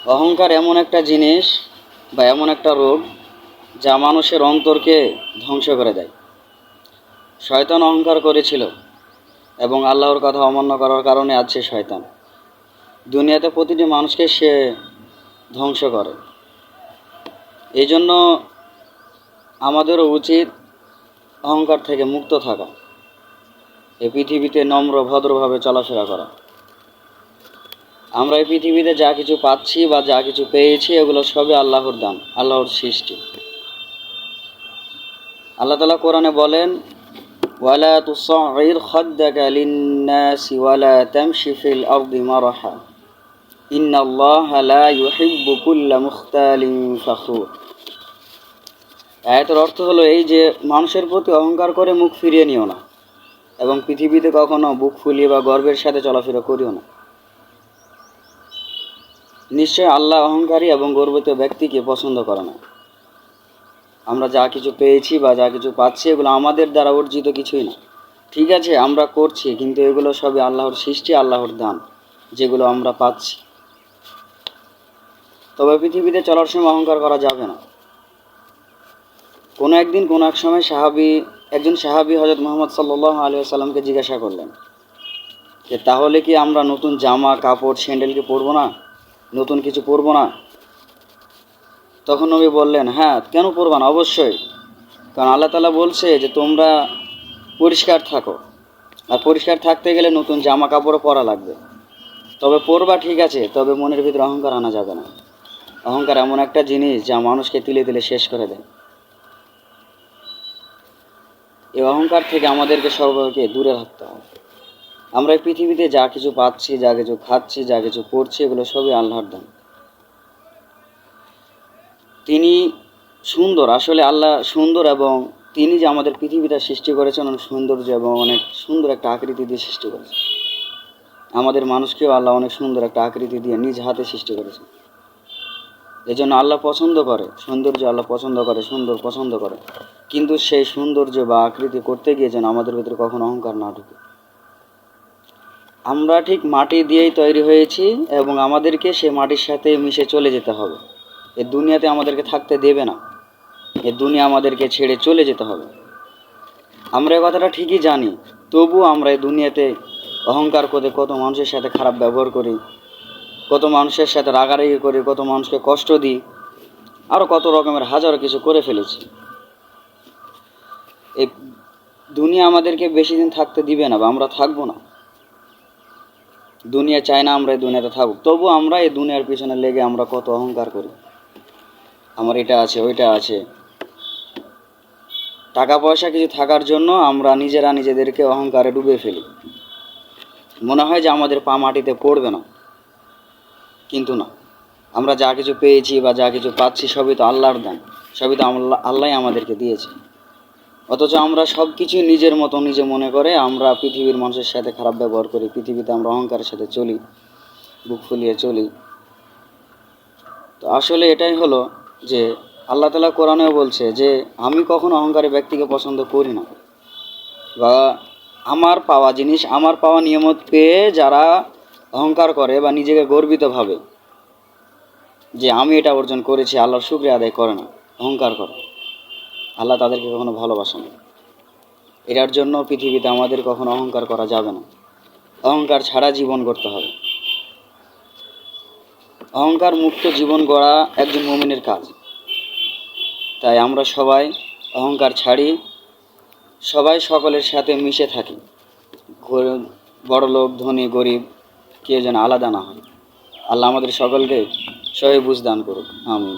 অহংকার এমন একটা জিনিস বা এমন একটা রোগ যা মানুষের অন্তরকে ধ্বংস করে দেয়। শয়তান অহংকার করেছিল এবং আল্লাহর কথা অমান্য করার কারণে আজ সে শয়তান। দুনিয়াতে প্রতিটি মানুষকে সে ধ্বংস করে। এই জন্য আমাদেরও উচিত অহংকার থেকে মুক্ত থাকা, এই পৃথিবীতে নম্র ভদ্রভাবে চলাফেরা করা। আমরা এই পৃথিবীতে যা কিছু পাচ্ছি বা যা কিছু পেয়েছি এগুলো সবই আল্লাহর দান, আল্লাহর সৃষ্টি। আল্লাহ তাআলা কোরআনে বলেন, ওয়ালা তুসাইর খাদ্দাকা লিন্নাসি ওয়ালা তামশি ফিল আরদি মারহা ইন্নাল্লাহা লা ইউহিব্বু কুল্লা মুখতালিন ফখুর। আয়াতের অর্থ হলো এই যে মানুষের প্রতি অহংকার করে মুখ ফিরিয়ে নিও না এবং পৃথিবীতে কখনো বুক ফুলিয়ে বা গর্বের সাথে চলাফেরা করিও না। নিশ্চয় আল্লাহ অহংকারী এবং গর্বিত ব্যক্তিকে পছন্দ করে না। আমরা যা কিছু পেয়েছি বা যা কিছু পাচ্ছি এগুলো আমাদের দ্বারা অর্জিত কিছুই না। ঠিক আছে, আমরা করছি, কিন্তু এগুলো সবই আল্লাহর সৃষ্টি, আল্লাহর দান, যেগুলো আমরা পাচ্ছি। তবে পৃথিবীতে চলার সময় অহংকার করা যাবে না। কোনো একদিন কোনো এক সময় একজন সাহাবী হযরত মুহাম্মদ সাল্লাল্লাহু আলাইহি ওয়াসাল্লামকে জিজ্ঞাসা করলেন যে তাহলে কি আমরা নতুন জামা কাপড় স্যান্ডেলকে পরবো না, নতুন কিছু পরবো না? তখন নবী বললেন, হ্যাঁ, কেন পরবা না? অবশ্যই, কারণ আল্লাহ তাআলা বলছে যে তোমরা পরিষ্কার থাকো, আর পরিষ্কার থাকতে গেলে নতুন জামা কাপড়ও পরা লাগবে। তবে পরবা ঠিক আছে, তবে মনের ভিতরে অহংকার আনা যাবে না। অহংকার এমন একটা জিনিস যা মানুষকে তিলে তিলে শেষ করে দেয়। এই অহংকার থেকে আমাদেরকে সর্বকে দূরে রাখতে হবে। আমরা এই পৃথিবীতে যা কিছু পাচ্ছি, যা কিছু খাচ্ছি, যা কিছু পড়ছি এগুলো সবই আল্লাহর দান। তিনি সুন্দর, আসলে আল্লাহ সুন্দর, এবং তিনি যে আমাদের পৃথিবীটা সৃষ্টি করেছেন অনেক সৌন্দর্য এবং অনেক সুন্দর একটা আকৃতি দিয়ে সৃষ্টি করেছেন। আমাদের মানুষকেও আল্লাহ অনেক সুন্দর একটা আকৃতি দিয়ে নিজ হাতে সৃষ্টি করেছেন। এই জন্য আল্লাহ পছন্দ করে সৌন্দর্য, আল্লাহ পছন্দ করে সুন্দর, পছন্দ করে। কিন্তু সেই সৌন্দর্য বা আকৃতি করতে গিয়ে যেন আমাদের ভিতরে কখনো অহংকার না ঢুকে। আমরা ঠিক মাটি দিয়েই তৈরি হয়েছি এবং আমাদেরকে সে মাটির সাথে মিশে চলে যেতে হবে। এই দুনিয়াতে আমাদেরকে থাকতে দেবে না, এই দুনিয়া আমাদেরকে ছেড়ে চলে যেতে হবে। আমরা এই কথাটা ঠিকই জানি, তবু আমরা এই দুনিয়াতে অহংকার করে কত মানুষের সাথে খারাপ ব্যবহার করি, কত মানুষের সাথে রাগারাগি করি, কত মানুষকে কষ্ট দিই, আরও কত রকমের হাজারো কিছু করে ফেলেছি। এই দুনিয়া আমাদেরকে বেশি দিন থাকতে দিবে না বা আমরা থাকবো না। দুনিয়া চায় না আমরা এই দুনিয়াতে থাকুক, তবু আমরা এই দুনিয়ার পিছনে লেগে আমরা কত অহংকার করি। আমার এটা আছে, ওইটা আছে। টাকা পয়সা কিছু থাকার জন্য আমরা নিজেরা নিজেদেরকে অহংকারে ডুবে ফেলি। মনে হয় যে আমাদের পা মাটিতে পড়বে না, কিন্তু না। আমরা যা কিছু পেয়েছি বা যা কিছু পাচ্ছি সবই তো আল্লাহর দান, সবই তো আল্লাহ আমাদেরকে দিয়েছে। অথচ আমরা সব কিছু নিজের মতো নিজে মনে করে আমরা পৃথিবীর মানুষের সাথে খারাপ ব্যবহার করি। পৃথিবীতে আমরা অহংকারের সাথে চলি, বুক ফুলিয়ে চলি। তো আসলে এটাই হলো যে আল্লাহ তাআলা কোরআনেও বলছে যে আমি কখনো অহংকারী ব্যক্তিকে পছন্দ করি না, বা আমার পাওয়া জিনিস, আমার পাওয়া নিয়ামত পেয়ে যারা অহংকার করে বা নিজেকে গর্বিত ভাবে যে আমি এটা অর্জন করেছি, আল্লাহর শুকরিয়া আদায় করে না, অহংকার করে, আল্লাহ তাদেরকে কখনো ভালোবাসে না। এটার জন্য পৃথিবীতে আমাদের কখনো অহংকার করা যাবে না। অহংকার ছাড়া জীবন গড়তে হবে। অহংকার মুক্ত জীবন গড়া একজন মুমিনের কাজ। তাই আমরা সবাই অহংকার ছাড়ি, সবাই সকলের সাথে মিশে থাকি। বড় লোক, ধনী, গরিব, কেউ যেন আলাদা না হয়। আল্লাহ আমাদের সকলকে সহি বুঝ দান করুক। আমিন।